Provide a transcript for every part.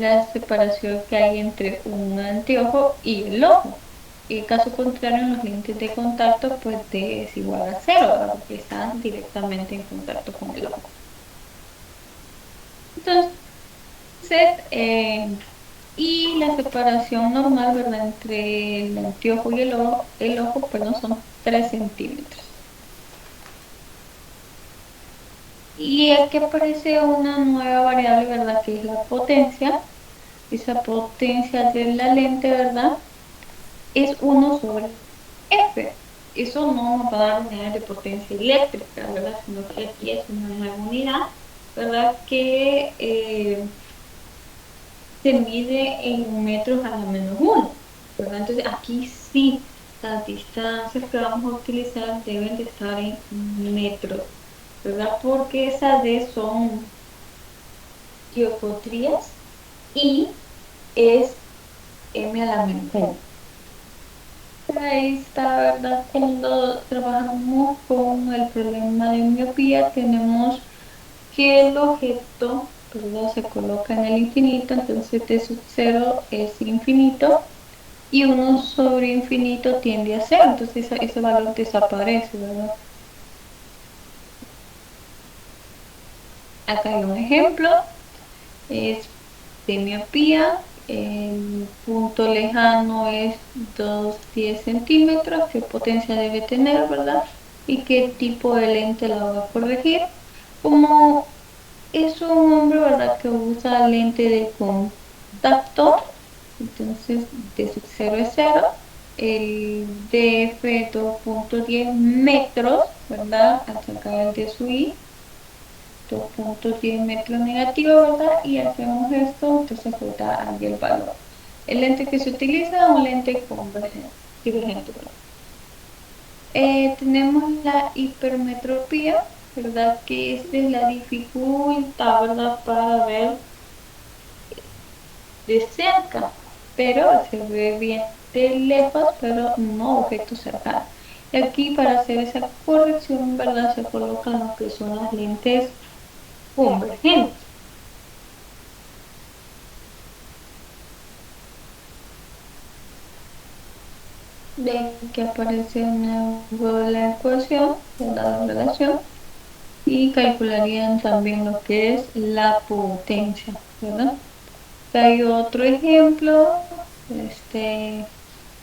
la separación que hay entre un anteojo y el ojo. En caso contrario, en los lentes de contacto, pues D es igual a cero, ¿verdad? Porque están directamente en contacto con el ojo. Entonces, y la separación normal, ¿verdad? Entre el anteojo y el ojo, perdón, son 3 centímetros. Y aquí aparece una nueva variable, ¿verdad? Que es la potencia. Esa potencia de la lente, ¿verdad? Es 1/F. Eso no nos va a dar unidades de potencia eléctrica, ¿verdad? Sino que aquí es una nueva unidad, ¿verdad? Que se mide en metros a la menos uno, ¿verdad? Entonces aquí sí, las distancias que vamos a utilizar deben de estar en metros, ¿verdad? Porque esas D son dioptrías y es m a la menos uno. Ahí está, ¿verdad? Cuando trabajamos con el problema de miopía, tenemos que el objeto, ¿verdad? Se coloca en el infinito, entonces T sub 0 es infinito y 1/infinito tiende a cero, entonces ese valor desaparece, ¿verdad? Acá hay un ejemplo, es de miopía, el punto lejano es 210 centímetros, qué potencia debe tener, ¿verdad? Y qué tipo de lente la va a corregir. Como es un hombre, ¿verdad? Que usa lente de contacto, entonces de sub 0 es cero, el DF 2,10 metros, ¿verdad? Al sacar el de su I, 2,10 metros negativo, ¿verdad? Y hacemos esto, entonces pues da ahí el valor. El lente que se utiliza es un lente convergente, divergente, perdón. Tenemos la hipermetropía, ¿verdad? Que esta es la dificultad, ¿verdad? Para ver de cerca, pero se ve bien de lejos, pero no objetos cercanos. Y aquí para hacer esa corrección, ¿verdad? Se colocan lo que son las lentes convergentes. Ven que aparece en la ecuación, la relación, y calcularían también lo que es la potencia, ¿verdad? Hay otro ejemplo,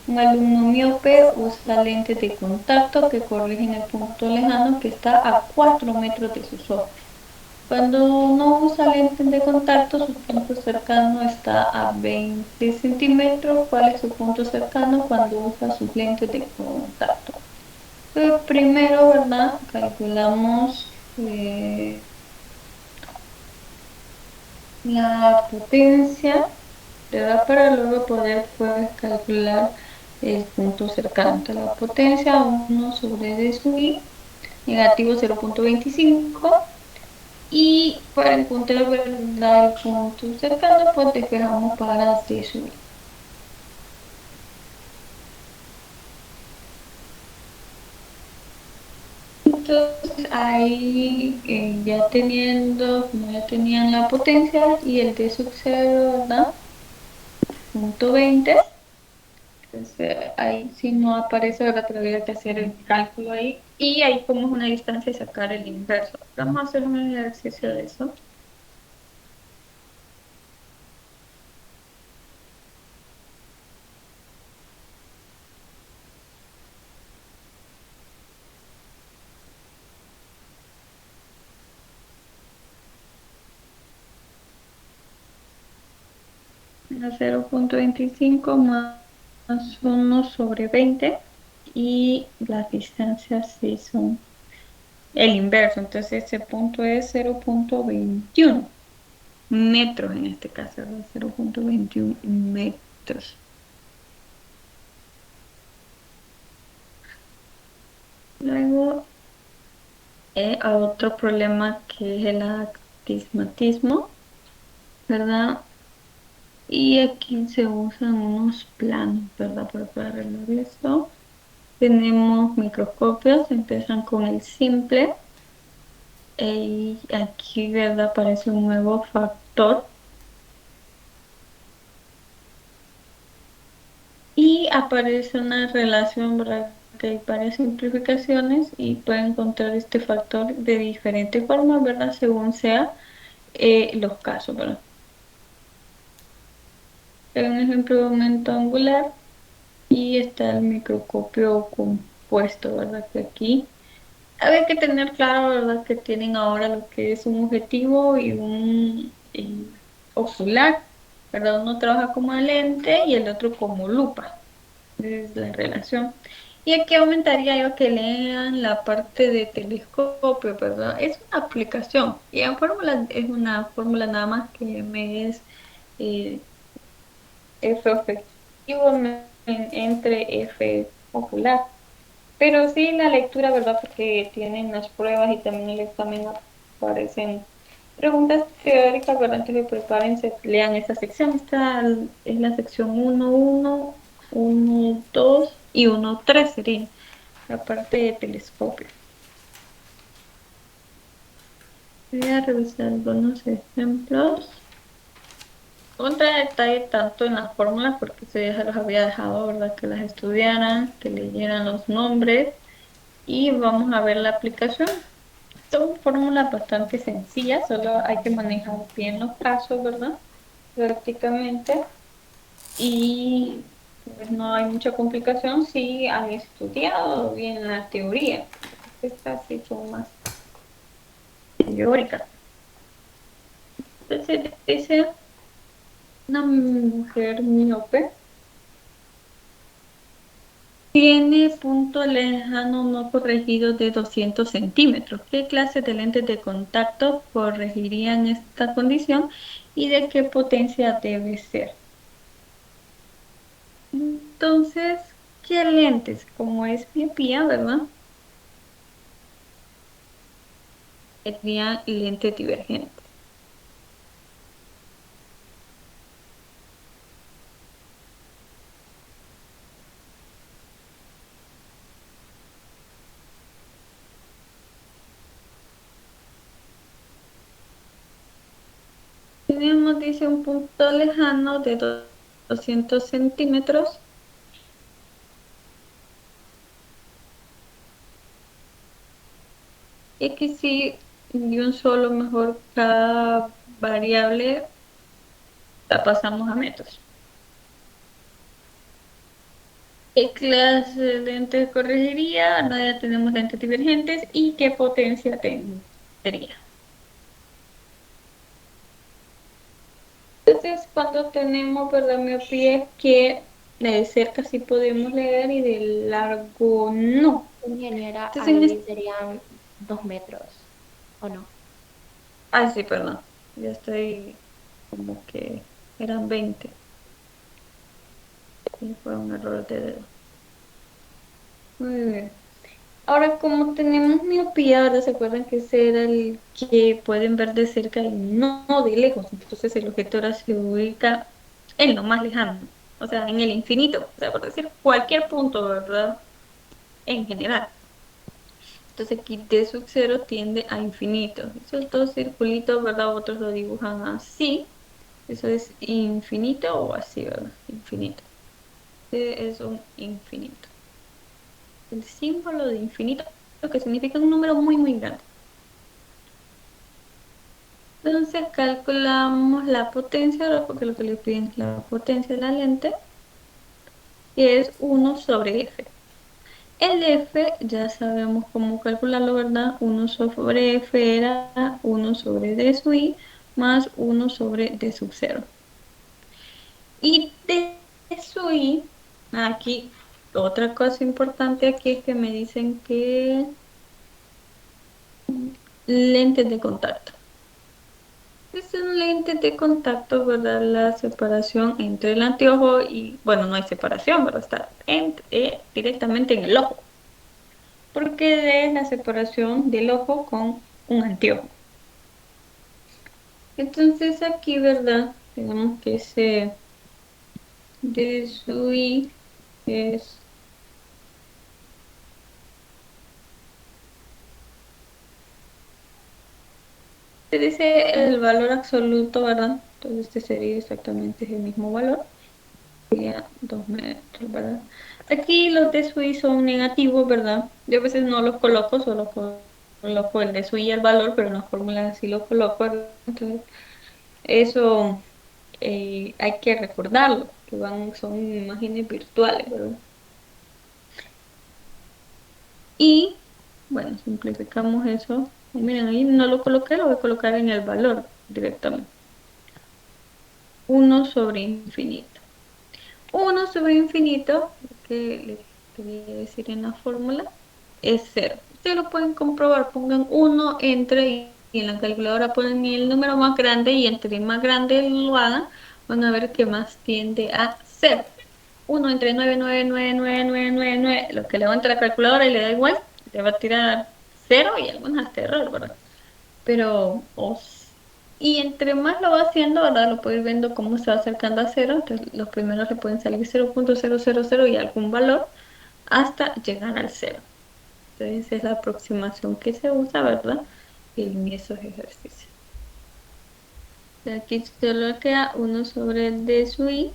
un alumno miope usa lentes de contacto que corrigen el punto lejano que está a 4 metros de sus ojos. Cuando uno usa lentes de contacto, su punto cercano está a 20 centímetros. ¿Cuál es su punto cercano cuando usa sus lentes de contacto? Entonces, primero, ¿verdad? Calculamos la potencia, ¿verdad? Para luego poder pues, calcular el punto cercano. Entonces, la potencia 1 d sub i, negativo 0,25. Y para encontrar, ¿verdad? El punto cercano, pues despejamos para d sub i. Entonces ahí como ya tenían la potencia y el d sub 0, ¿verdad? 0,20. Entonces, ahí sí no aparece, ¿verdad? Pero habría que hacer el cálculo ahí. Y ahí como es una distancia y sacar el inverso. Vamos a hacer un ejercicio de eso. A 0,25 más 1/20. Y las distancias sí son el inverso. Entonces, ese punto es 0,21 metros en este caso, ¿verdad? 0,21 metros. Luego, a otro problema que es el astigmatismo, ¿verdad? Y aquí se usan unos planos, ¿verdad? Para poder arreglar esto. Tenemos microscopios, empiezan con el simple. Y aquí, ¿verdad? Aparece un nuevo factor aparece una relación, ¿verdad? Que hay varias simplificaciones y puede encontrar este factor de diferentes formas, ¿verdad? Según sea los casos, ¿verdad? Hay un ejemplo de aumento angular y está el microscopio compuesto, ¿verdad? Que aquí hay que tener claro, ¿verdad? Que tienen ahora lo que es un objetivo y un ocular, ¿verdad? Uno trabaja como lente y el otro como lupa. Es la relación. Y aquí aumentaría yo que lean la parte de telescopio, ¿verdad? Es una aplicación y en fórmula es una fórmula nada más que me es eh, F efectivo entre F ocular. Pero sí la lectura, ¿verdad? Porque tienen las pruebas y también el examen aparecen preguntas teóricas, ¿verdad? Entonces prepárense, lean esta sección. Esta es la sección 1.1, 1.2 y 1.3 sería la parte de telescopio. Voy a revisar algunos ejemplos. Contra detalle tanto en las fórmulas, porque se ya los había dejado, ¿verdad? Que las estudiaran, que leyeran los nombres y vamos a ver la aplicación. Son fórmulas bastante sencillas, solo hay que manejar bien los casos, ¿verdad? Prácticamente. Y pues no hay mucha complicación si han estudiado bien la teoría. Estas sí son más teóricas. Entonces dice una mujer miope tiene punto lejano no corregido de 200 centímetros. ¿Qué clase de lentes de contacto corregirían esta condición y de qué potencia debe ser? Entonces, ¿qué lentes? Como es miopía, ¿verdad? Serían lentes divergentes. Tenemos, dice, un punto lejano de 200 centímetros. Y que si de un solo mejor cada variable la pasamos a metros. ¿Qué clase de lentes corregiría? No, ya tenemos lentes divergentes. ¿Y qué potencia tendría? Entonces, cuando tenemos, ¿verdad? Miopía que de cerca sí podemos leer y de largo no. Ingeniera, Entonces, ahí serían 2 metros, ¿o no? sí, perdón. Ya estoy como que eran 20. Y fue un error de dedo. Muy bien. Ahora, como tenemos miopía, ahora se acuerdan que ese era el que pueden ver de cerca y no de lejos. Entonces el objeto ahora se ubica en lo más lejano, o sea, en el infinito. O sea, por decir cualquier punto, ¿verdad? En general. Entonces aquí D sub 0 tiende a infinito. Esos dos circulitos, ¿verdad? Otros lo dibujan así. Eso es infinito o así, ¿verdad? Infinito. Es un infinito. El símbolo de infinito, lo que significa un número muy, muy grande. Entonces calculamos la potencia, ¿verdad? Porque lo que le piden es la potencia de la lente, que es 1/f. El F ya sabemos cómo calcularlo, ¿verdad? 1/f era 1/d sub i más 1/d sub 0. Y d sub i, aquí, otra cosa importante aquí es que me dicen que lentes de contacto. Es un lente de contacto, ¿verdad? La separación entre el anteojo y, bueno, no hay separación, ¿verdad? Está directamente en el ojo, porque es la separación del ojo con un anteojo. Entonces aquí, ¿verdad? Tenemos que ese de Sui es, se dice el valor absoluto, ¿verdad? Entonces este sería exactamente el mismo valor. sería 2 metros, ¿verdad? Aquí los de SUI son negativos, ¿verdad? Yo a veces no los coloco, solo coloco el de SUI y el valor, pero en la fórmula sí lo coloco, ¿verdad? Entonces, eso hay que recordarlo, que son imágenes virtuales, ¿verdad? Y, bueno, simplificamos eso. Miren, ahí no lo coloqué, lo voy a colocar en el valor directamente. 1/infinito. 1/infinito, que les quería decir en la fórmula, es cero. Ustedes lo pueden comprobar, pongan uno entre y en la calculadora ponen el número más grande y entre más grande lo hagan, van a ver que más tiende a cero. Uno entre 9, 9, 9, 9, 9, 9, 9, lo que levante la calculadora y le da igual, le va a tirar cero y algunas hasta error, ¿verdad? Pero, y entre más lo va haciendo, ¿verdad? Lo puede ir viendo cómo se va acercando a cero. Entonces, los primeros le pueden salir 0,000 y algún valor hasta llegar al cero. Entonces, es la aproximación que se usa, ¿verdad? En esos ejercicios. Aquí solo queda uno sobre el de SUI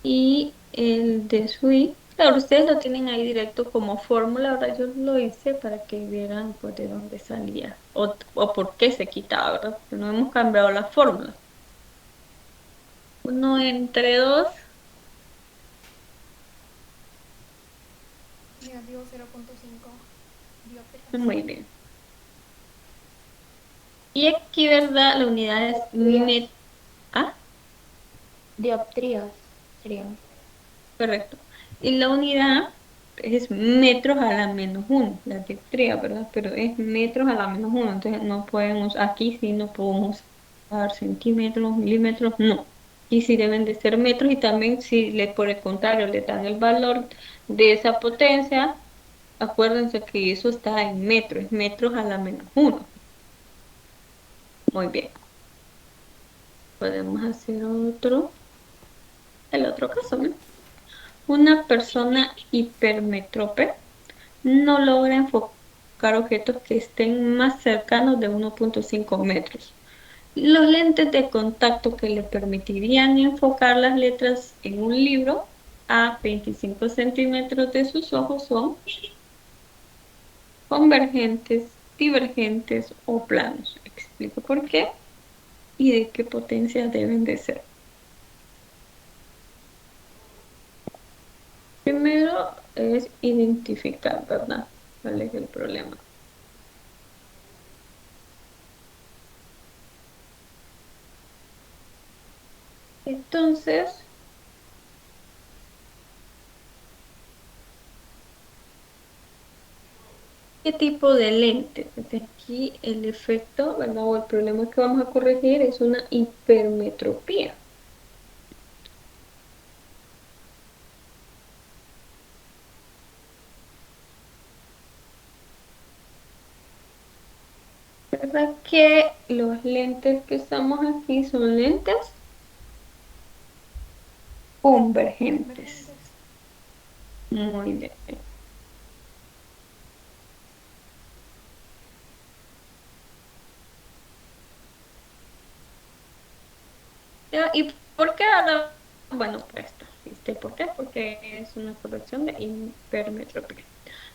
y el de SUI. Claro, ustedes lo tienen ahí directo como fórmula. Ahora yo lo hice para que vieran pues, de dónde salía o por qué se quitaba, ¿verdad? Porque no hemos cambiado la fórmula. Uno entre dos, Negativo 0,5 dióptras. muy bien. Y aquí, ¿verdad? La unidad es Dioptrías. Ah, Dioptrías serían. correcto. Y la unidad es metros a la menos uno, la dioptría, ¿verdad? Pero es metros a la menos uno. Entonces no podemos, aquí sí no podemos usar centímetros, milímetros, no. Y sí deben de ser metros y también si por el contrario le dan el valor de esa potencia, acuérdense que eso está en metros, es metros a la menos uno. Muy bien. Podemos hacer el otro caso, ¿no? Una persona hipermetrópe no logra enfocar objetos que estén más cercanos de 1,5 metros. Los lentes de contacto que le permitirían enfocar las letras en un libro a 25 centímetros de sus ojos son convergentes, divergentes o planos. Explico por qué y de qué potencia deben de ser. Primero es identificar, ¿verdad? ¿Cuál es el problema? Entonces, ¿qué tipo de lente? Porque aquí el efecto, ¿verdad? O el problema que vamos a corregir es una hipermetropía. ¿Verdad que los lentes que estamos aquí son lentes convergentes? Convergentes. Muy bien. ¿Ya? ¿Y por qué ahora? Bueno, pues esto, ¿viste por qué? Porque es una corrección de hipermetropía.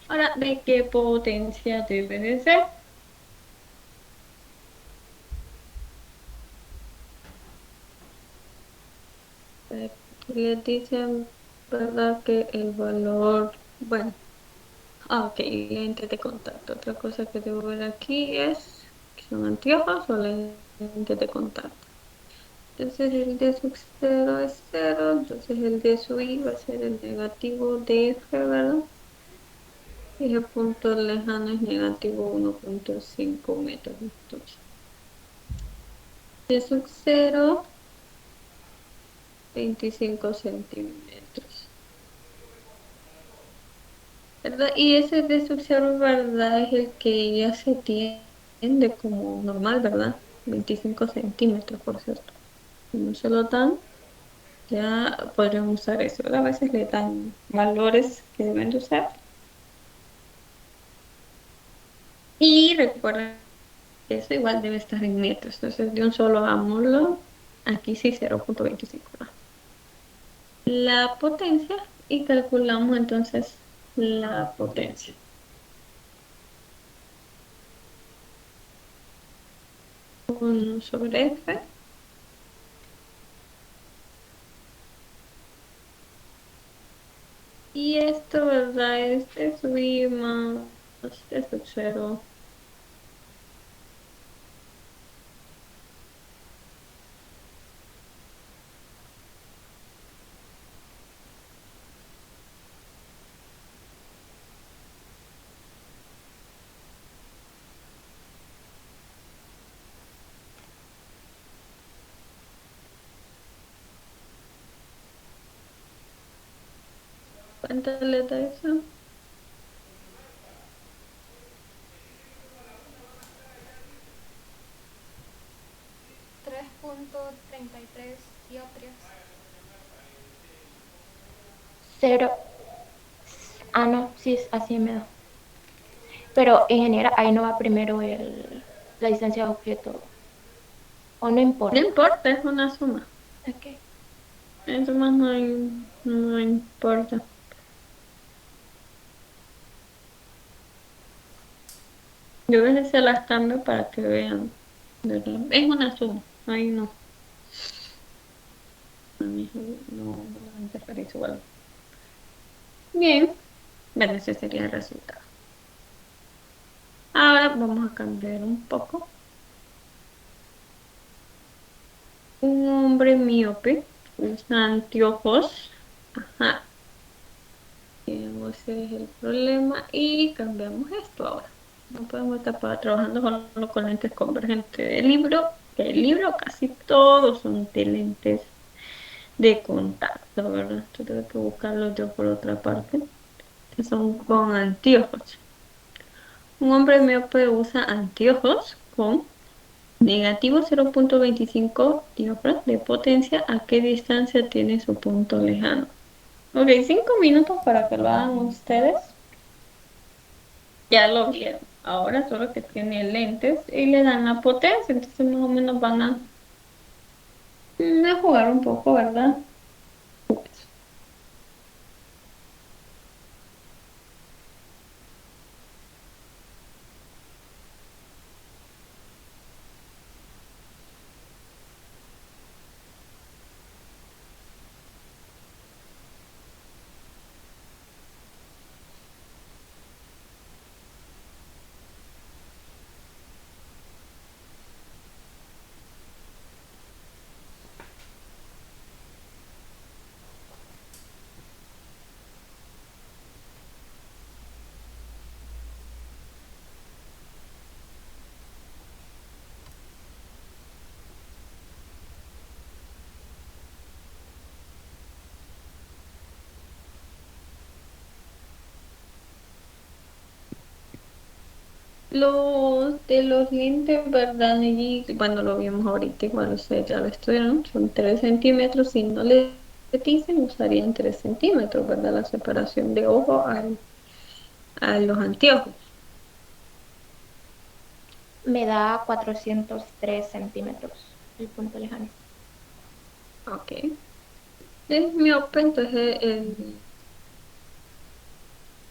Ahora, ¿de qué potencia debe de ser? Aquí les dicen, ¿verdad? Que el valor, bueno, ok, lentes de contacto. Otra cosa que debo ver aquí es que son anteojos o lentes de contacto. Entonces el de sub 0 es cero, entonces el de sub I va a ser el negativo de F, ¿verdad? Y el punto lejano es negativo 1,5 metros. Entonces, de sub 0, 25 centímetros. ¿Verdad? Y ese de sub 0, ¿verdad? Es el que ya se tiende como normal, ¿verdad? 25 centímetros, por cierto. Si no se lo dan, ya podrían usar eso, ¿verdad? A veces le dan valores que deben de usar. Y recuerden que eso igual debe estar en metros. Entonces, de un solo hagámoslo. Aquí sí, 0,25, ¿verdad? la potencia y calculamos entonces la potencia. 1/F. Y esto, ¿verdad? Es subir más este cero. ¿Cuántas letras son? 3.33 dioptrios. Cero. Ah, no, sí, así me da. Pero, ingeniera, ahí no va primero la distancia de objeto. ¿O no No importa? importa, es una suma. Ok. Eso más no importa. Yo a veces se las cambio para que vean, ¿verdad? Es una suma, ahí no. A mí no va a interferir su valor. Bien, bueno, ese sería el resultado. Ahora vamos a cambiar un poco. Un hombre miope usa anteojos. Ajá, ese es el problema. Y cambiamos esto ahora. No podemos estar trabajando con lentes convergentes del libro casi todos son de lentes de contacto, ¿verdad? Yo tengo que buscarlo yo por otra parte, que son con anteojos. Un hombre miope usa anteojos con negativo 0,25 dioptras de potencia. ¿A qué distancia tiene su punto lejano? Ok, 5 minutos para que lo hagan ustedes. Ya lo vieron. Ahora solo que tiene lentes y le dan la potencia, entonces más o menos van a jugar un poco, ¿verdad? Los de los lentes, ¿verdad? Y bueno, lo vimos ahorita, igual ustedes ya lo estudiaron, son 3 centímetros. Si no le dicen, usarían 3 centímetros, ¿verdad? La separación de ojo a los anteojos. Me da 403 centímetros el punto lejano. Ok. Es miope, entonces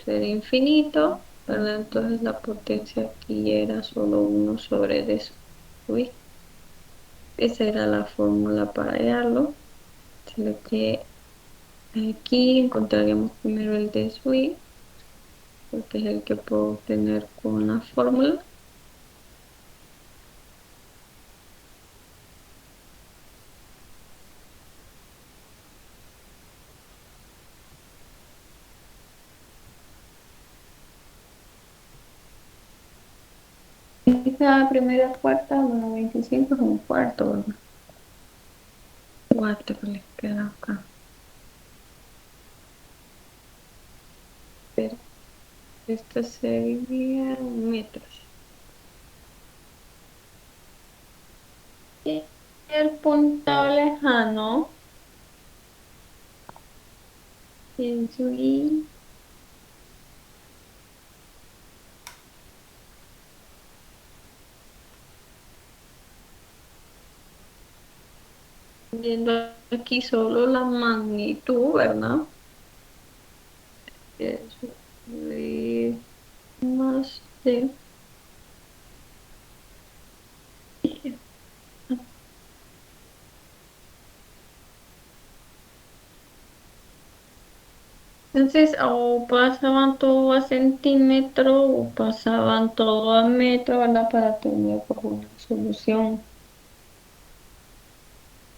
sería infinito, ¿verdad? Entonces la potencia aquí era solo 1 de eso. Uy, esa era la fórmula para hallarlo. Solo que aquí encontraríamos primero el de Sui, porque es el que puedo obtener con la fórmula. Esa primera cuarta, bueno, 25 es un cuarto, ¿verdad? Cuatro le queda acá. Pero esto sería metros. Y el punto lejano en Sui, viendo Aquí solo la magnitud, ¿verdad? Eso de más de... Entonces, o pasaban todo a centímetro o pasaban todo a metro, ¿verdad? Para tener pues, una solución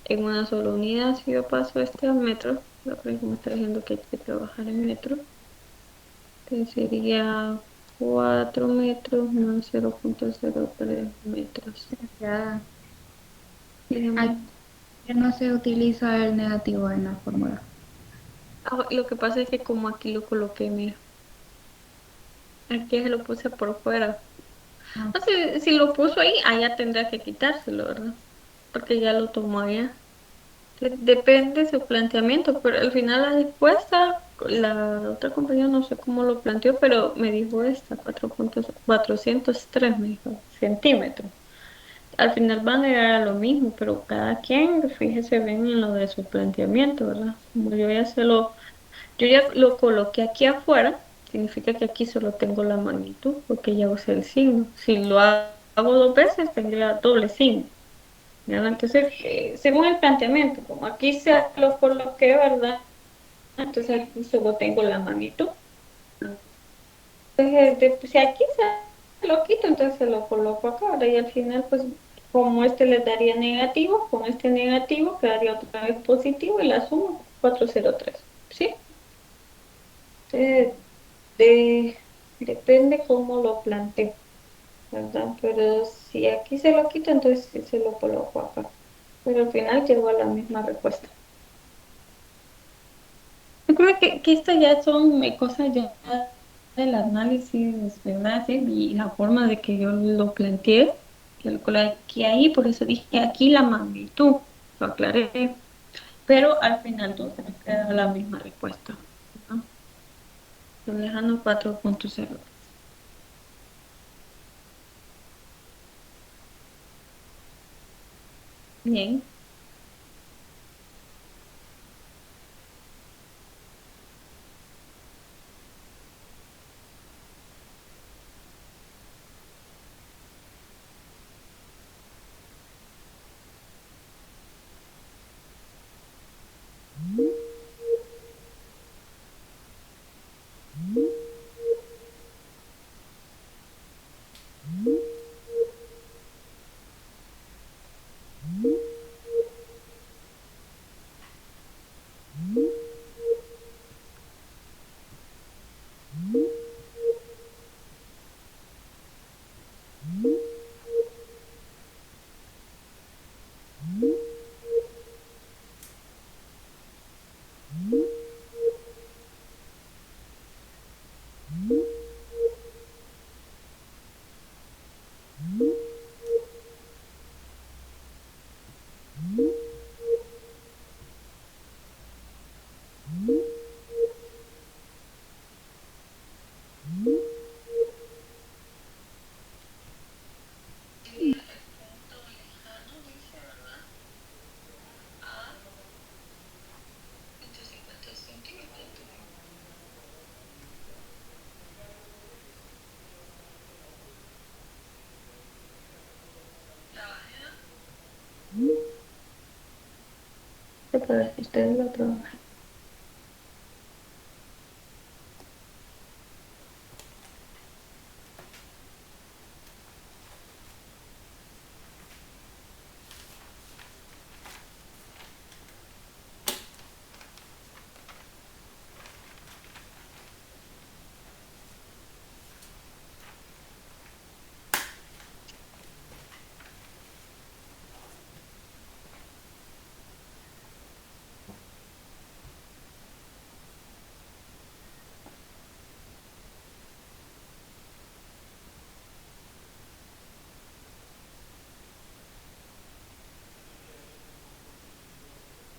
en una sola unidad. Si yo paso este a metro, la prueba me está diciendo que hay que trabajar en metro, que sería 4 metros más 0,03 metros. Ya, Dígame. aquí no se utiliza el negativo en la fórmula. Lo que pasa es que como aquí lo coloqué, mira, aquí se lo puse por fuera. Ah, No sé, si lo puso ahí, allá tendrá que quitárselo, ¿verdad? Porque ya lo tomó allá. Depende de su planteamiento, pero al final la respuesta, la otra compañía no sé cómo lo planteó, pero me dijo esta, 4,403 me dijo, centímetros. Al final van a llegar a lo mismo, pero cada quien, fíjese bien en lo de su planteamiento, ¿verdad? Como yo ya lo coloqué aquí afuera, significa que aquí solo tengo la magnitud, porque ya usé el signo. Si lo hago dos veces, tendría doble signo. ¿Verdad? Entonces, según el planteamiento, como aquí se lo coloqué, ¿verdad? Entonces aquí solo tengo la magnitud. Entonces, si aquí se lo quito, entonces se lo coloco acá, ¿verdad? Y al final, pues, como este le daría negativo, con este negativo quedaría otra vez positivo y la suma 403. ¿Sí? Entonces, depende cómo lo planteo, ¿verdad? Pero si aquí se lo quito, entonces sí se lo coloco acá. Pero al final llego a la misma respuesta. Yo creo que esto ya son cosas ya del análisis, ¿verdad? Sí, y la forma de que yo lo planteé, que lo coloqué ahí, por eso dije aquí la magnitud, lo aclaré, pero al final todos se nos queda la misma respuesta, ¿no? Lo lejano 4,0. Bien. Pero ustedes lo trabajan.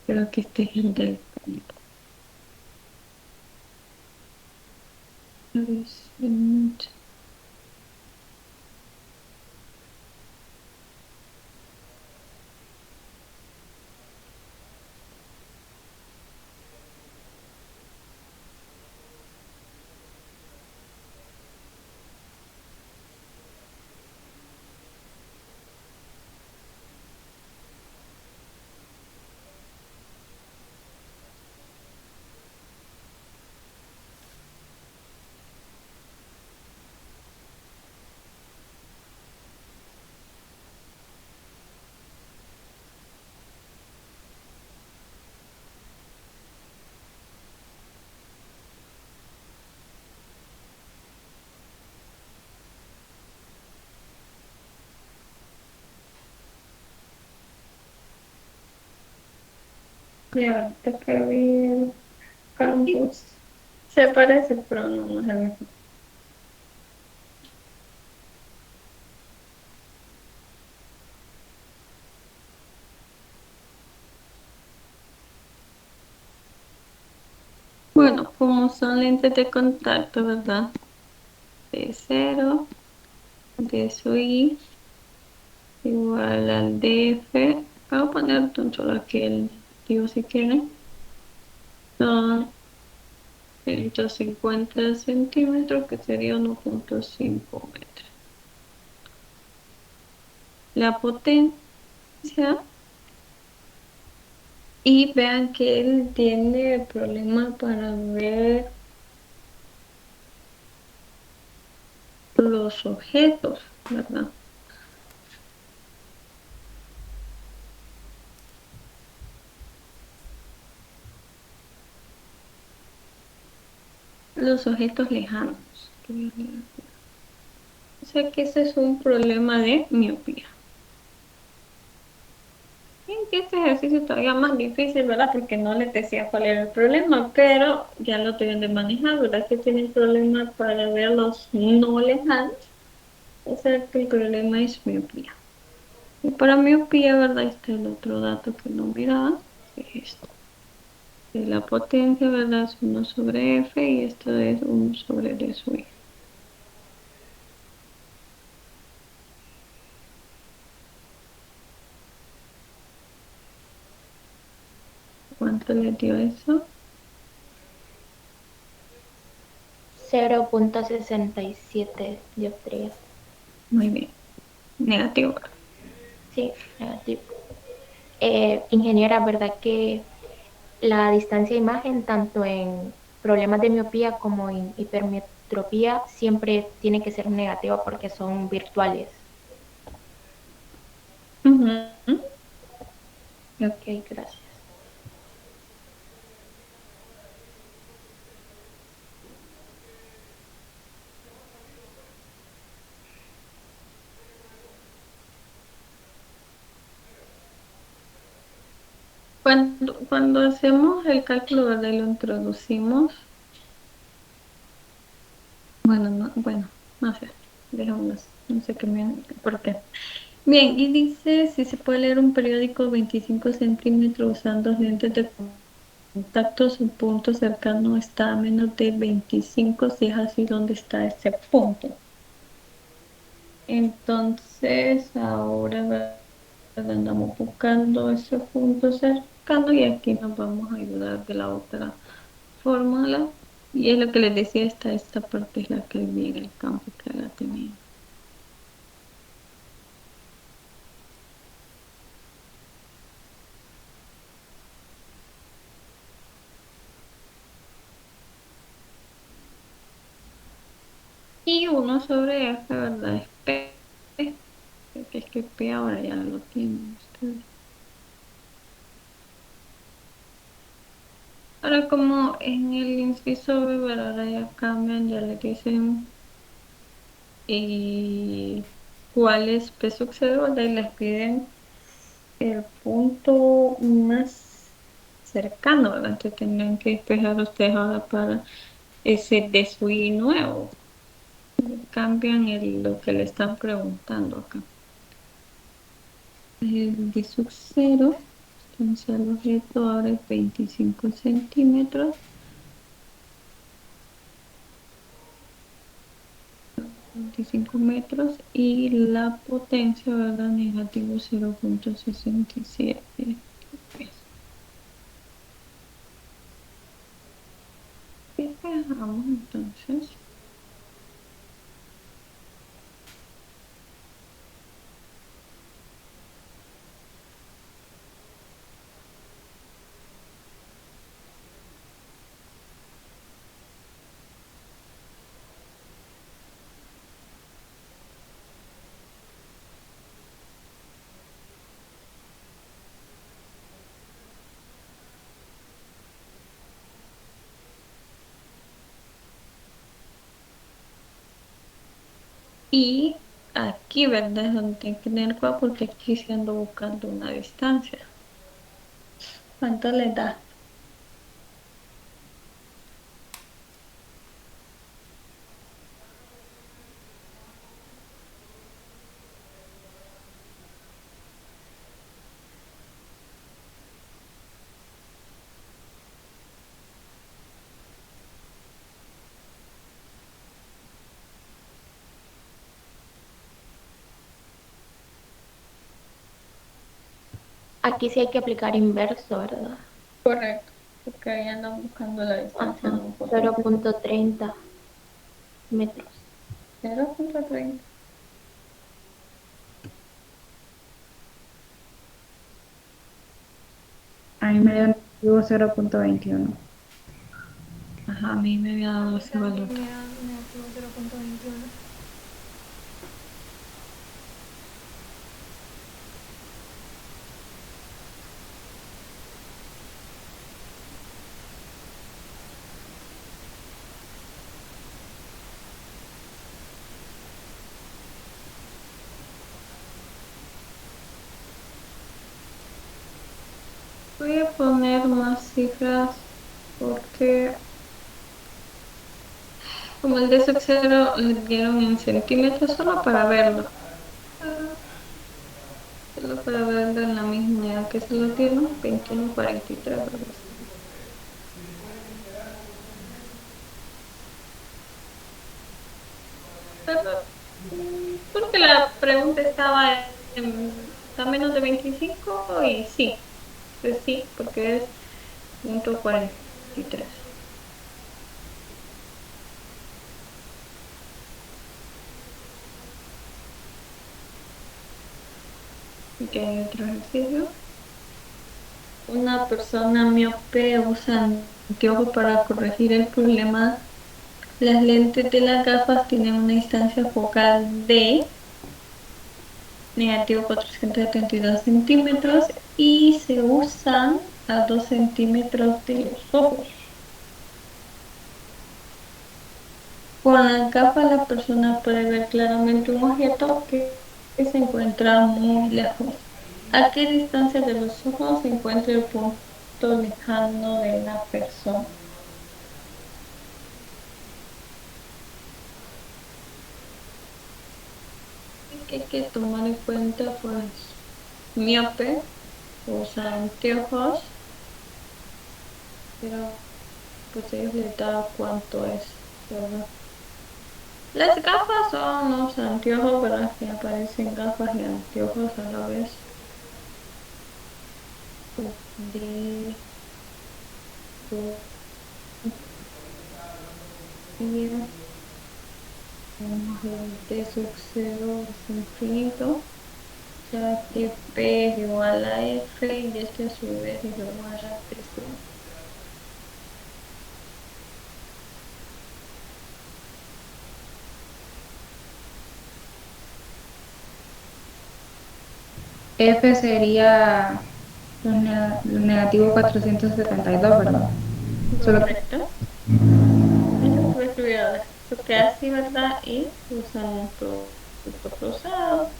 Creo que este es el del establecimiento. Ya, ahorita que vi el campus. Se parece, pero no es el mismo. Bueno, como son lentes de contacto, ¿verdad? De cero, de SUI, igual al DF. Voy a poner un solo aquí el negativo si quieren. Son 150 centímetros, que sería 1,5 metros. La potencia, y vean que él tiene problema para ver los objetos, ¿verdad? Los objetos lejanos. O sea que ese es un problema de miopía. Bien, que este ejercicio es todavía más difícil, ¿verdad? Porque no les decía cuál era el problema, pero ya lo deben de manejar, ¿verdad? Que tienen problema para ver los no lejanos. O sea que el problema es miopía. Y para miopía, ¿verdad? Este es el otro dato que no miraba, que es esto. Que la potencia, ¿verdad? Es 1/f y esto es 1/d sub i. ¿Cuánto le dio eso? 0,67 dioptrías. Muy bien. Negativo. Sí, negativo. Ingeniera, ¿verdad que la distancia de imagen, tanto en problemas de miopía como en hipermetropía, siempre tiene que ser negativa porque son virtuales? Ujú. Ok, gracias. Cuando hacemos el cálculo, ¿verdad? Y lo introducimos, bueno, no sé, dejémoslo así, no sé por qué. Bien, y dice si se puede leer un periódico 25 centímetros usando lentes de contacto, su punto cercano está a menos de 25, si es así, ¿dónde está ese punto? Entonces, ahora andamos buscando ese punto cercano y aquí nos vamos a ayudar de la otra fórmula. Y es lo que les decía, esta parte es la que viene el campo que la tenía. Y 1/f, ¿verdad? Es P, que es que P ahora ya lo tienen ustedes. Ahora como en el inciso B, ¿verdad? Ahora ya cambian, ya le dicen cuál es P sub 0, ¿verdad? Y les piden el punto más cercano, ¿verdad? Entonces tendrían que despejar ustedes ahora para ese de su I nuevo. Cambian lo que le están preguntando acá. El de sub 0, entonces el objeto ahora es 25 centímetros. 25 metros y la potencia, ¿verdad? Negativo 0,67. Despejamos entonces. Y aquí, ¿verdad? Es donde hay que tener cuidado porque aquí se ando buscando una distancia. ¿Cuánto le da? Aquí sí hay que aplicar inverso, ¿verdad? Correcto, porque ahí andan buscando la distancia Ajá, de un punto. 0,30 metros. 0,30. A mí me dio negativo 0,21. Ajá, a mí me había A dado mí ese valor. también me da negativo 0,21. Voy a poner más cifras porque como el de cero le dieron en centímetros solo para verlo. Ah, solo para verlo en la misma unidad que se lo dieron, 21,43, ¿verdad? Pero, porque la pregunta estaba ¿está menos de 25? Y sí, pues sí, porque es 0,43. Y que hay otro ejercicio. Una persona miope usa anteojos para corregir el problema. Las lentes de las gafas tienen una distancia focal de negativo 472 centímetros y se usan a 2 centímetros de los ojos. Con las gafas la persona puede ver claramente un objeto que se encuentra muy lejos. ¿A qué distancia de los ojos se encuentra el punto lejano de la persona? Que hay que tomar en cuenta, pues, miope, usa anteojos, pero pues ellos les da cuánto es, ¿verdad? Las gafas son los anteojos, ¿verdad? Que aparecen gafas y anteojos a la vez. De Sofía, de sub 0 es infinito, ya que P es igual a F y este a su vez es igual a presión. F sería los negativo 472, ¿verdad? Solo que ¿Correcto? Eso fue estudiado. Eso que así, ¿verdad? Y usan un producto cruzado.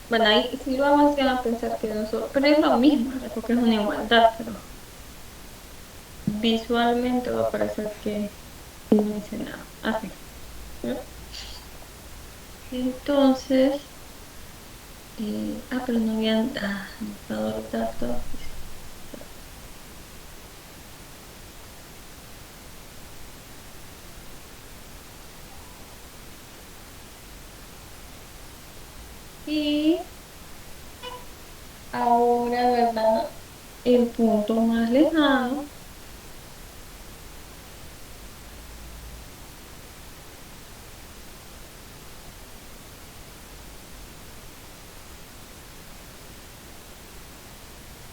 Bueno, ahí sí lo vamos a pensar que no solo, pero es lo mismo, ¿verdad? Porque es una igualdad, pero visualmente va a parecer que no dice nada. Así. ¿No? Entonces, pero no habían anotado los datos. Y ahora, ¿verdad? El punto más lejano.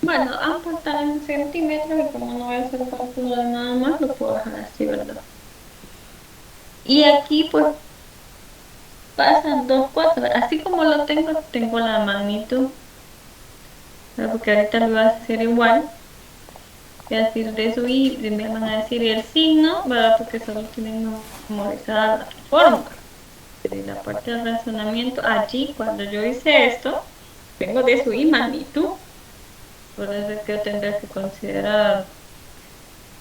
Bueno, ambos están en centímetros y como no voy a hacer cálculo de nada más, lo puedo dejar así, ¿verdad? Y aquí pues pasan dos cosas, así como lo tengo, tengo la magnitud, ¿verdad? Porque ahorita lo voy a hacer igual, voy a decir de eso y me van a decir el signo, ¿verdad? Porque solo tienen memorizada la fórmula. De la parte de razonamiento, allí cuando yo hice esto, tengo de su y magnitud. Por eso es que tendrás que considerar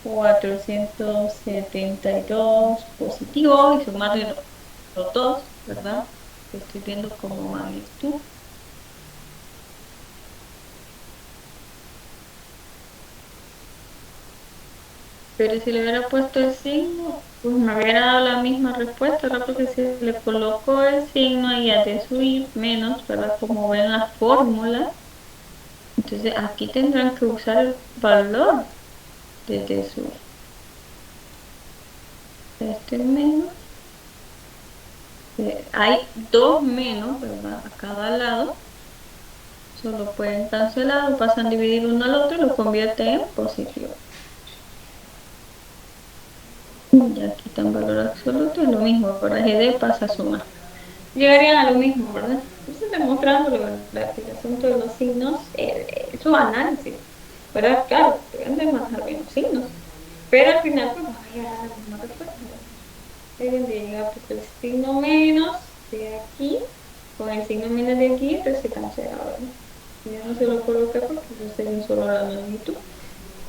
472 positivo y sumarle los dos, ¿verdad? Que estoy viendo como magnitud. Pero si le hubiera puesto el signo, pues me hubiera dado la misma respuesta, ¿verdad? Porque si le coloco el signo y a de subir menos, ¿verdad? Como ven la fórmula, entonces aquí tendrán que usar el valor de su este menos. Hay dos menos, ¿verdad? A cada lado. Solo pueden cancelar o pasan a dividir uno al otro y lo convierte en positivo. Ya quitan valor absoluto, es lo mismo, ¿verdad? GD pasa a sumar. Llegarían a lo mismo, ¿verdad? Entonces, demostrándolo, ¿verdad? Que el asunto de los signos es su análisis, ¿verdad? Claro, deben de manejar bien los signos, pero al final, pues, van a llegar a la misma respuesta, ¿verdad? Deben de llegar porque el signo menos de aquí, con el signo menos de aquí, entonces se cancela, ¿verdad? Y ya no se lo coloqué porque yo sé solo la magnitud,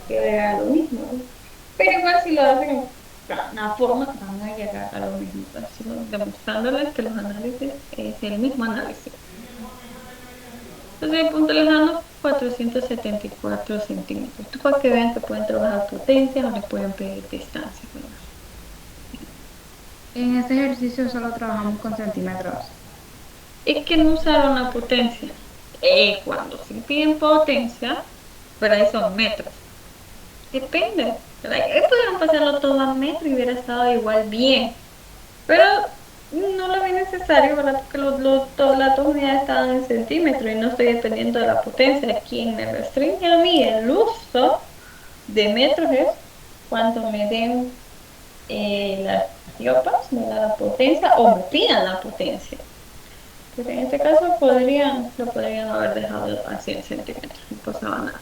que era lo mismo, ¿verdad? Pero igual si lo hacen en una forma, van a llegar a lo mismo, ¿verdad? Sino demostrándoles que los análisis es el mismo análisis. Entonces, el punto lejano, 474 centímetros. Esto para que vean que pueden trabajar potencias o les pueden pedir distancia, ¿verdad? En este ejercicio solo trabajamos con centímetros. Es que no usaron la potencia. Cuando se piden potencia, pero ahí son metros. Depende, ¿verdad? Podrían pasarlo todo a metro y hubiera estado igual bien. Pero no lo vi necesario, ¿verdad? Porque todas las dos unidades estaban en centímetros y no estoy dependiendo de la potencia. Quien me restringe a mí el uso de metros es cuando me den las diopas, me dan la potencia o me pidan la potencia. Pero en este caso lo podrían haber dejado a 100 centímetros, no pasaba nada.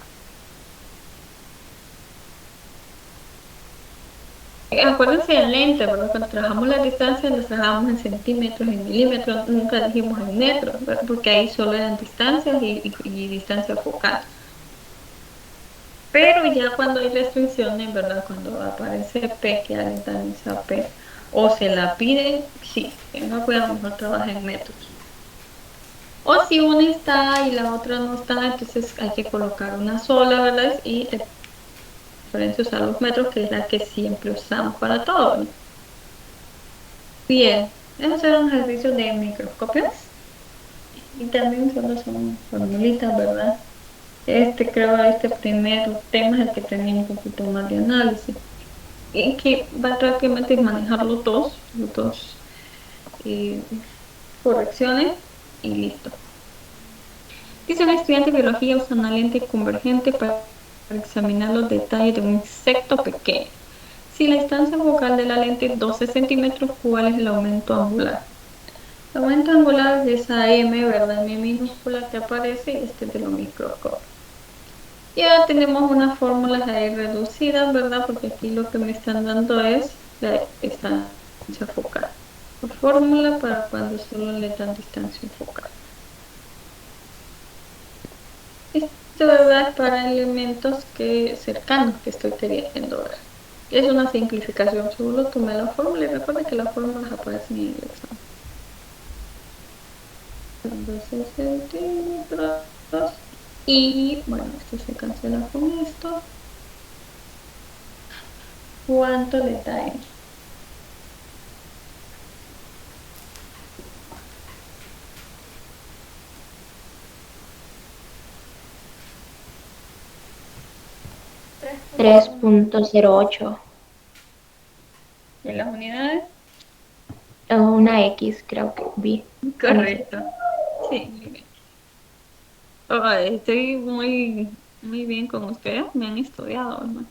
Acuérdense en lente, ¿verdad? Cuando trabajamos la distancia, las trabajamos en centímetros, en milímetros, nunca dijimos en metros, ¿verdad? Porque ahí solo eran distancias y distancia focal. Pero ya cuando hay restricciones, ¿verdad? Cuando aparece P, que alguien también usa P, o se la piden, sí, tenga cuidado, mejor trabaja en metros. O si una está y la otra no está, entonces hay que colocar una sola, ¿verdad? Y de preferencia usar los metros, que es la que siempre usamos para todo, ¿no? Bien, esos eran ejercicios de microscopios y también solo son formulitas, ¿verdad? Este primer tema es el que tenía un poquito más de análisis y que va prácticamente a manejar los dos eh, correcciones y listo. Dice un estudiante de biología usa una lente convergente para examinar los detalles de un insecto pequeño. Si la distancia focal de la lente es 12 centímetros, ¿cuál es el aumento angular? El aumento angular de esa M, ¿verdad? M minúscula que aparece, y este es de los microscopios. Ya tenemos unas fórmulas ahí reducidas, ¿verdad? Porque aquí lo que me están dando es la distancia focal. La fórmula para cuando solo le dan distancia focal. Esto, ¿verdad? Es para elementos cercanos que estoy queriendo ver. Es una simplificación, solo tomé la fórmula y recuerda que las fórmulas aparecen en el examen. 12 centímetros. Y bueno, esto se cancela con esto. ¿Cuánto le da? 3.08. ¿En las unidades? Una X, creo que vi. Correcto. Sí, muy bien. Estoy muy bien con ustedes. Me han estudiado, ¿no?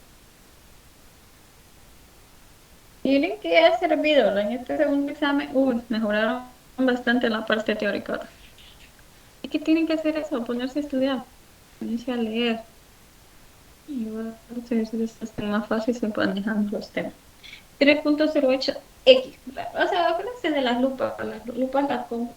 Miren que ha servido, ¿verdad? En este segundo examen, mejoraron bastante en la parte teórica, ¿verdad? ¿Y qué tienen que hacer eso? Ponerse a estudiar, ponerse a leer. Y bueno, los ejercicios están más fáciles se manejando los temas. 3.08. X, ¿verdad? O sea, acuérdense de las lupas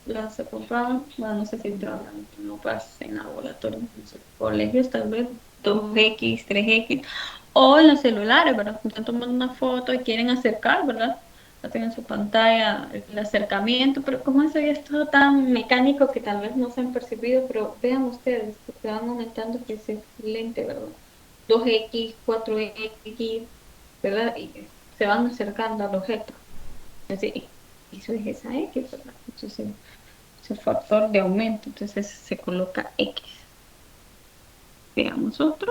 las se compraban, bueno, no sé si trabajan con lupas en laboratorio, en sus colegios, tal vez 2X, 3X, o en los celulares, ¿verdad? Cuando están tomando una foto y quieren acercar, ¿verdad? Hacen en su pantalla el acercamiento, pero como eso ya es todo tan mecánico que tal vez no se han percibido, pero vean ustedes, que se van aumentando que ese lente, ¿verdad? 2X, 4X, ¿verdad? Y se van acercando al objeto. Entonces, eso es esa X, ¿verdad? Entonces, es el factor de aumento, entonces se coloca X. Veamos otro.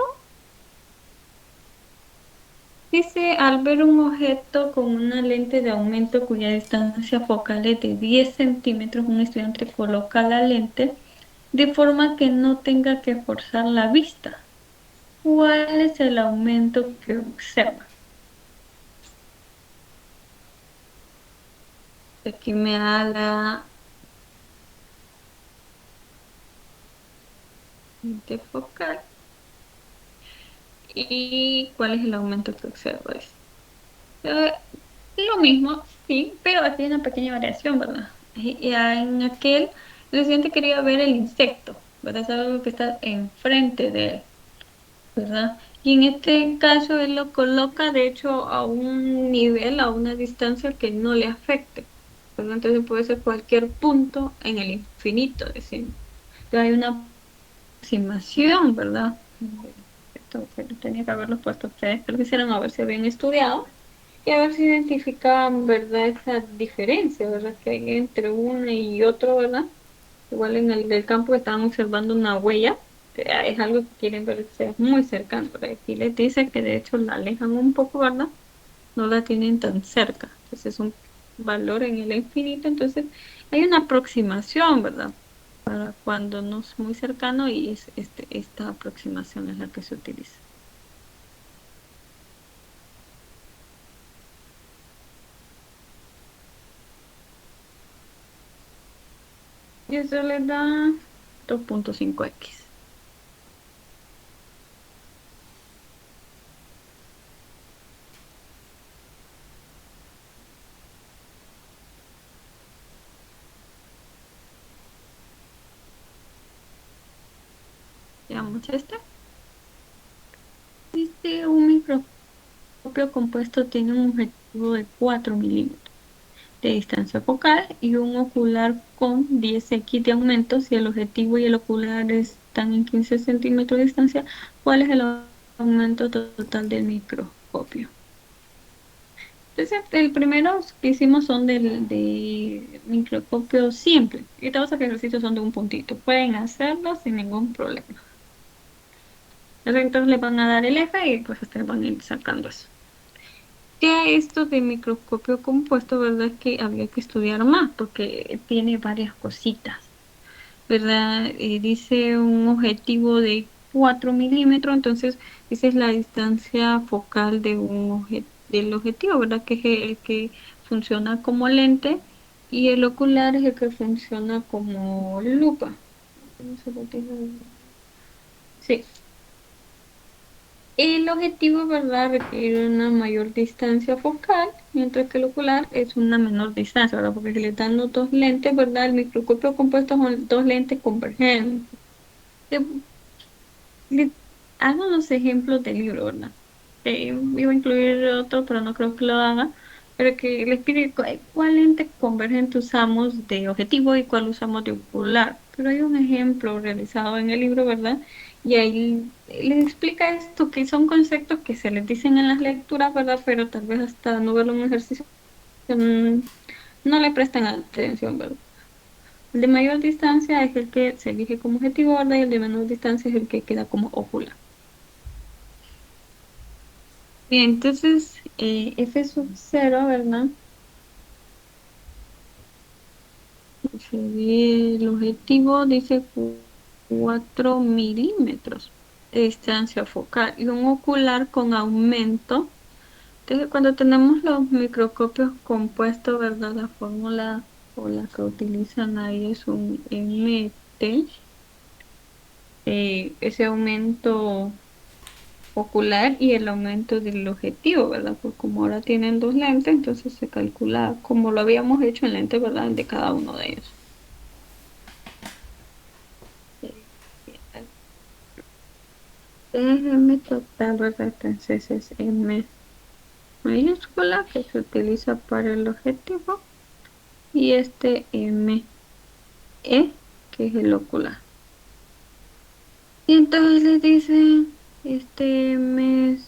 Dice, al ver un objeto con una lente de aumento cuya distancia focal es de 10 centímetros, un estudiante coloca la lente de forma que no tenga que forzar la vista. ¿Cuál es el aumento que observa? Aquí me da la lente focal. ¿Y cuál es el aumento que observa? Eh, lo mismo, sí, pero aquí hay una pequeña variación, ¿verdad? En aquel, el estudiante quería ver el insecto, ¿verdad? Es algo que está enfrente de él, ¿verdad? Y en este caso él lo coloca, de hecho, a un nivel, a una distancia que no le afecte, ¿verdad? Entonces puede ser cualquier punto en el infinito, decimos. Entonces hay una aproximación, ¿verdad? Esto pero tenía que haberlo puesto ustedes, pero quisieran a ver si habían estudiado y a ver si identificaban, ¿verdad? Esa diferencia, ¿verdad? Que hay entre uno y otro, ¿verdad? Igual en el del campo estaban observando una huella, que es algo que quieren ver sea muy cercano, pero aquí les dice que de hecho la alejan un poco, ¿verdad? No la tienen tan cerca, entonces es un valor en el infinito, entonces hay una aproximación, ¿verdad? Para cuando no es muy cercano y esta aproximación es la que se utiliza. Y eso le da 2,5X. Veamos este. Dice un microscopio compuesto tiene un objetivo de 4 milímetros de distancia focal y un ocular con 10X de aumento. Si el objetivo y el ocular están en 15 centímetros de distancia, ¿cuál es el aumento total del microscopio? Entonces, el primero que hicimos son de microscopio simple. Y todos los ejercicios son de un puntito. Pueden hacerlo sin ningún problema. Entonces le van a dar el eje y pues ustedes van a ir sacando eso. Ya esto de microscopio compuesto, ¿verdad? Es que habría que estudiar más porque tiene varias cositas, ¿verdad? Dice un objetivo de 4 milímetros, entonces esa es la distancia focal de del objetivo, ¿verdad? Que es el que funciona como lente y el ocular es el que funciona como lupa. ¿Cómo se lo digo? Sí. El objetivo, ¿verdad? Requiere una mayor distancia focal, mientras que el ocular es una menor distancia, ¿verdad? Porque si le dan los dos lentes, ¿verdad? El microscopio compuesto son dos lentes convergentes. Te- le hago unos ejemplos del libro, ¿verdad? Iba a incluir otro, pero no creo que lo haga. Pero que les pide cuál lente convergente usamos de objetivo y cuál usamos de ocular. Pero hay un ejemplo realizado en el libro, ¿verdad? Y ahí les explica esto, que son conceptos que se les dicen en las lecturas, ¿verdad? Pero tal vez hasta no verlo en un ejercicio, mm, no le prestan atención, ¿verdad? El de mayor distancia es el que se elige como objetivo, ¿verdad? Y el de menor distancia es el que queda como ocular. Bien, entonces F sub 0, ¿verdad? El objetivo dice 4 milímetros de distancia focal y un ocular con aumento. Entonces, cuando tenemos los microscopios compuestos, ¿verdad? La fórmula o la que utilizan ahí es un MT. Ese aumento ocular y el aumento del objetivo, ¿verdad? Pues como ahora tienen dos lentes, entonces se calcula como lo habíamos hecho en lente, ¿verdad? De cada uno de ellos. Es M total, ¿verdad? Entonces es M mayúscula que se utiliza para el objetivo y este M E que es el ocular. Y entonces le dicen este M es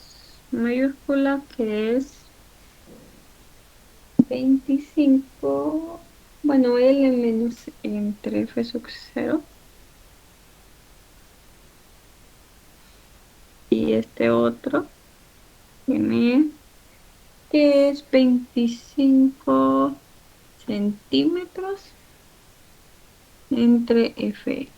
mayúscula que es 25, bueno, L menos entre F sub 0 y este otro M que es 25 centímetros entre F.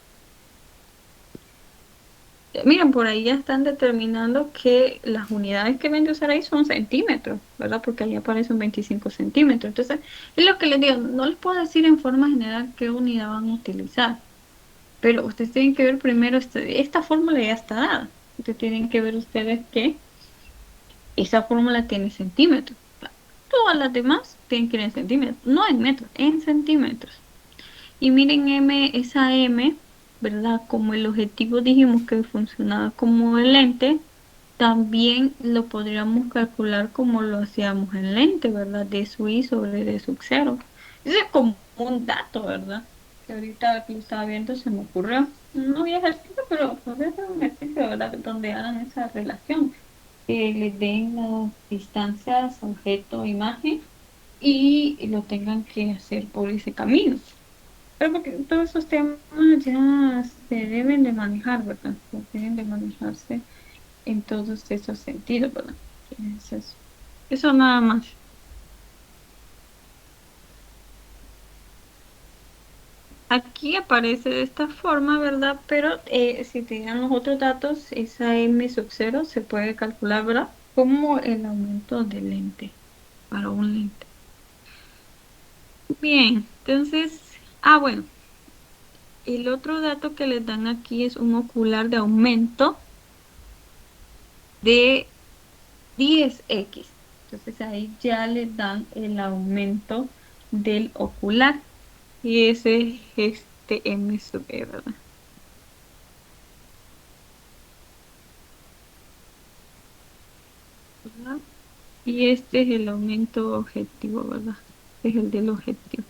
Miren, por ahí ya están determinando que las unidades que ven de usar ahí son centímetros, ¿verdad? Porque ahí aparecen 25 centímetros. Entonces, es lo que les digo, no les puedo decir en forma general qué unidad van a utilizar, pero ustedes tienen que ver primero, esta fórmula ya está dada. Ustedes tienen que ver ustedes que esa fórmula tiene centímetros. Todas las demás tienen que ir en centímetros, no en metros, en centímetros. Y miren M, esa M, ¿verdad? Como el objetivo dijimos que funcionaba como el lente, también lo podríamos calcular como lo hacíamos en lente, ¿verdad? De su I sobre de su cero. Ese es como un dato, ¿verdad? Que ahorita que lo estaba viendo se me ocurrió. No voy a ejercicio, pero podría ser un ejercicio, ¿verdad? Donde hagan esa relación. Que le den las distancias objeto-imagen y lo tengan que hacer por ese camino. Pero porque todos esos temas ya se deben de manejar, ¿verdad? Deben de manejarse en todos esos sentidos, ¿verdad? Es eso. Eso nada más. Aquí aparece de esta forma, ¿verdad? Pero si te dan los otros datos, esa M sub 0 se puede calcular, ¿verdad? Como el aumento del lente para un lente. Bien, entonces, bueno, el otro dato que les dan aquí es un ocular de aumento de 10x. Entonces ahí ya le dan el aumento del ocular. Y ese es este M sub E, ¿verdad? ¿Verdad? Y este es el aumento objetivo, ¿verdad? Es el del objetivo.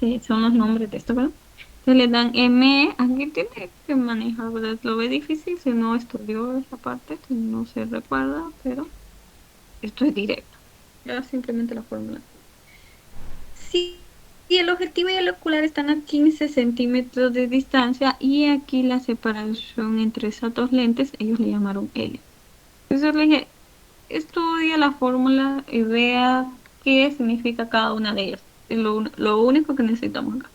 Sí, son los nombres de esto, ¿verdad? Se le dan M, aquí tiene que manejar, ¿verdad? Lo ve difícil si no estudió esa parte, si no se recuerda, pero esto es directo. Ya simplemente la fórmula. Sí, y el objetivo y el ocular están a 15 centímetros de distancia y aquí la separación entre esas dos lentes, ellos le llamaron L. Entonces le dije, estudia la fórmula y vea qué significa cada una de ellas. Es lo único que necesitamos acá.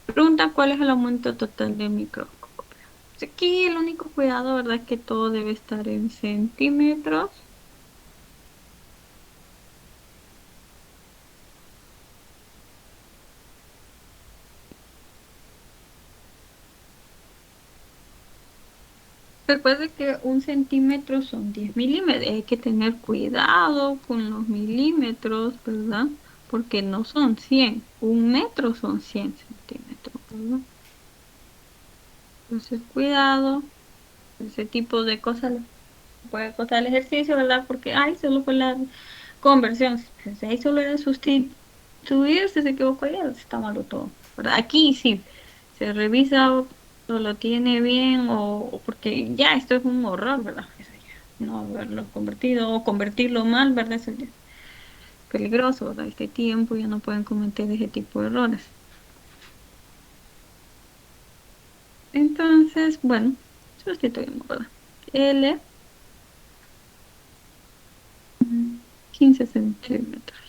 Pregunta cuál es el aumento total de microscopio. Aquí el único cuidado, ¿verdad? Es que todo debe estar en centímetros. Recuerde que un centímetro son 10 milímetros. Hay que tener cuidado con los milímetros, ¿verdad? Porque no son 100. Un metro son 100 centímetros, ¿verdad? Entonces, cuidado. Ese tipo de cosas le puede costar el ejercicio, ¿verdad? Porque, solo fue la conversión. Si ahí solo era sustituir, si se equivocó ya está malo todo, ¿verdad? Aquí sí, se revisa o lo tiene bien o porque ya esto es un horror, ¿verdad? Eso ya, no haberlo convertido o convertirlo mal, ¿verdad? Eso ya es peligroso, ¿verdad? Este tiempo ya no pueden cometer ese tipo de errores. Entonces, bueno, sustituimos, ¿verdad? L, 15 centímetros.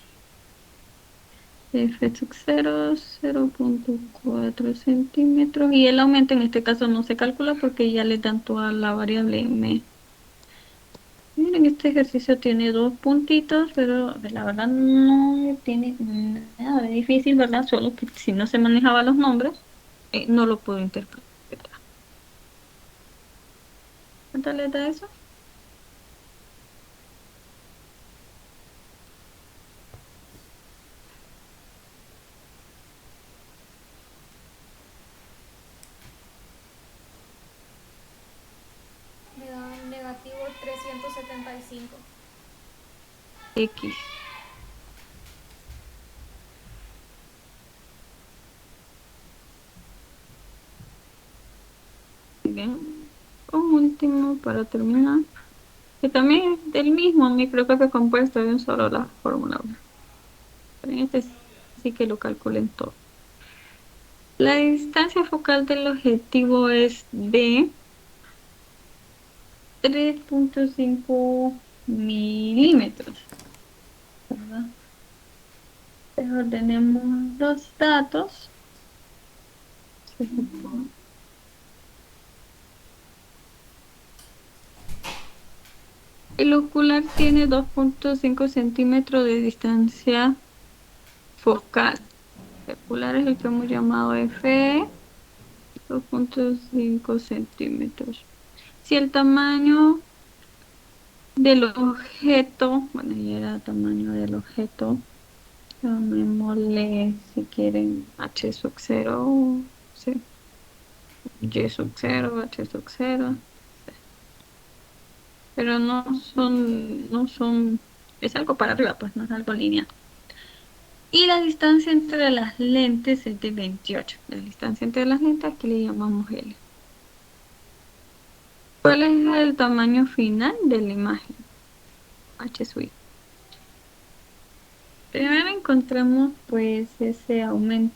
F sub 0, 0,4 centímetros. Y el aumento en este caso no se calcula porque ya le dan toda la variable M. Miren, este ejercicio tiene dos puntitos, pero la verdad no tiene nada de difícil, ¿verdad? Solo que si no se manejaba los nombres, no lo puedo interpretar. ¿Cuánto le da eso? Me da negativo 375. X. Bien. Un último para terminar. Que también es del mismo microcambio compuesto de un solo la fórmula. Pero en este sí que lo calculen todo. La distancia focal del objetivo es de 3,5 milímetros, ¿verdad? Entonces ordenemos los datos. El ocular tiene 2,5 centímetros de distancia focal. El ocular es el que hemos llamado F, 2,5 centímetros. Si el tamaño del objeto, bueno, ya era el tamaño del objeto, llamémosle si quieren H sub 0, sí, Y sub 0, H sub 0, pero no son, es algo para arriba, pues no es algo lineal. Y la distancia entre las lentes es de 28. La distancia entre las lentes aquí le llamamos L. ¿Cuál es el tamaño final de la imagen? H sub I. Primero encontramos pues ese aumento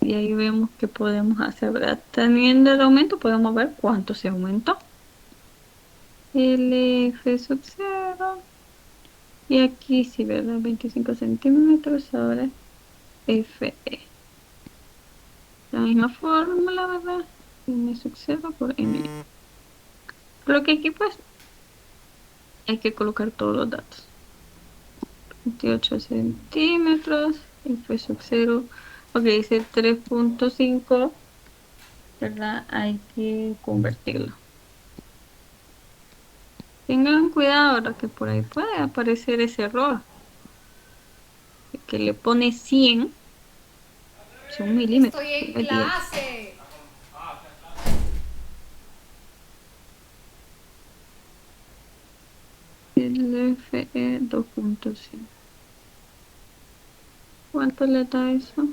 y ahí vemos qué podemos hacer, ¿verdad? Teniendo el aumento podemos ver cuánto se aumentó. LF sub 0 y aquí sí, ¿verdad? 25 centímetros, ahora FE. La misma fórmula, ¿verdad? M sub 0 por M. Lo que aquí pues hay que colocar todos los datos. 28 centímetros, F sub 0, ok, dice 3,5, ¿verdad? Hay que convertirlo. Tengan cuidado ahora que por ahí puede aparecer ese error, que le pone 100, son milímetros, Estoy en no es 10. clase. LFE 2,5. ¿Cuánto le da eso?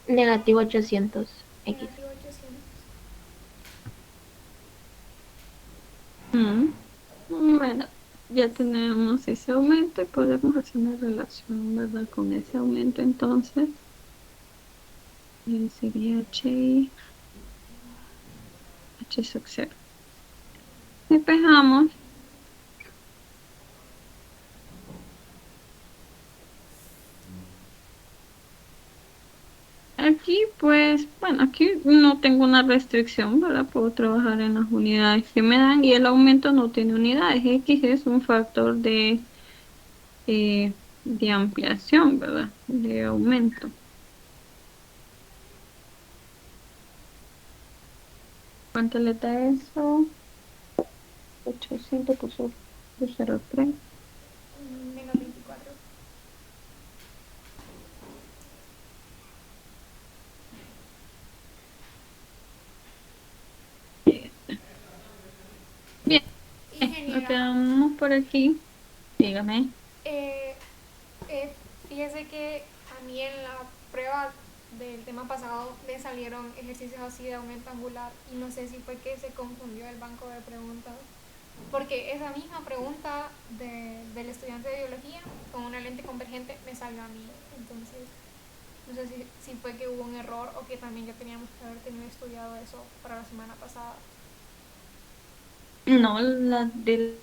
Negativo 800 X. Negativo 800. Mm, Bueno, ya tenemos ese aumento y podemos hacer una relación, ¿verdad? Con ese aumento entonces. Sería H sub 0. Despejamos. Aquí, pues, bueno, aquí no tengo una restricción, ¿verdad? Puedo trabajar en las unidades que me dan y el aumento no tiene unidades. X es un factor de ampliación, ¿verdad? De aumento. ¿Cuánto le da eso? 800 por 0,3. Menos 24. Bien, nos Ingeniera, quedamos por aquí. Dígame. eh, fíjese que a mí en la prueba del tema pasado me salieron ejercicios así de aumento angular y no sé si fue que se confundió el banco de preguntas, porque esa misma pregunta del estudiante de biología con una lente convergente me salió a mí. Entonces no sé si fue que hubo un error o que también ya teníamos que haber tenido estudiado eso para la semana pasada. No, la de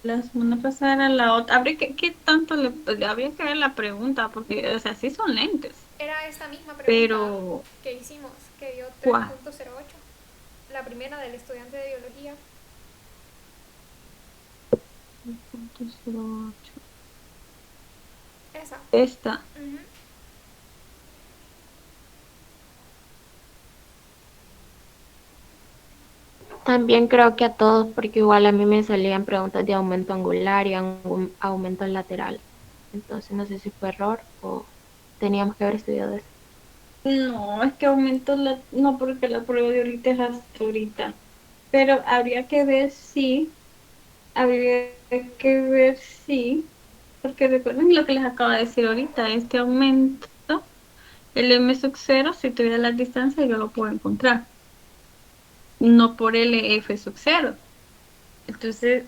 la semana pasada era la otra. ¿Qué tanto habría que ver la pregunta? Porque, o sea, sí son lentes. Era esta misma pregunta pero que hicimos, que dio ¿cuál? 3.08. La primera del estudiante de biología. 3.08. Esa. Esta. Ujú. También creo que a todos, porque igual a mí me salían preguntas de aumento angular y aumento lateral. Entonces no sé si fue error o teníamos que haber estudiado eso. No, es que aumento la... No, porque la prueba de ahorita es hasta ahorita. Pero habría que ver si, porque recuerden lo que les acabo de decir ahorita, este aumento, el M sub 0, si tuviera la distancia, yo lo puedo encontrar, no por el F sub 0. Entonces,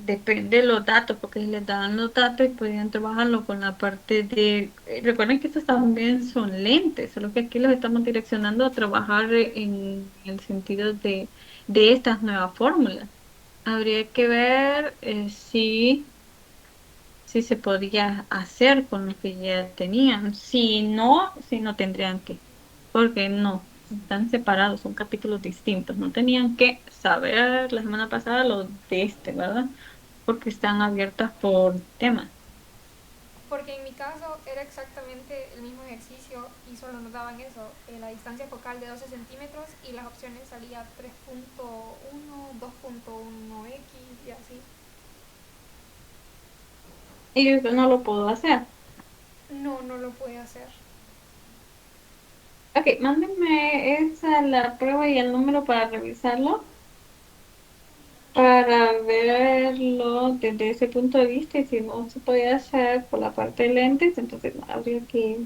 depende de los datos, porque si les dan los datos y podrían trabajarlo con la parte de... recuerden que estos también son lentes, solo que aquí los estamos direccionando a trabajar en el sentido de estas nuevas fórmulas. Habría que ver si se podría hacer con lo que ya tenían. Si no tendrían que, porque no, están separados, son capítulos distintos. No tenían que saber la semana pasada lo de este, ¿verdad? Porque están abiertas por temas. Porque en mi caso era exactamente el mismo ejercicio y solo nos daban eso, la distancia focal de 12 centímetros y las opciones salía 3.1, 2.1x y así. Y yo no lo puedo hacer. No, no lo pude hacer. Ok, mándenme esa, la prueba y el número para revisarlo, para verlo desde ese punto de vista y si no se podía hacer por la parte de lentes, entonces no, habría que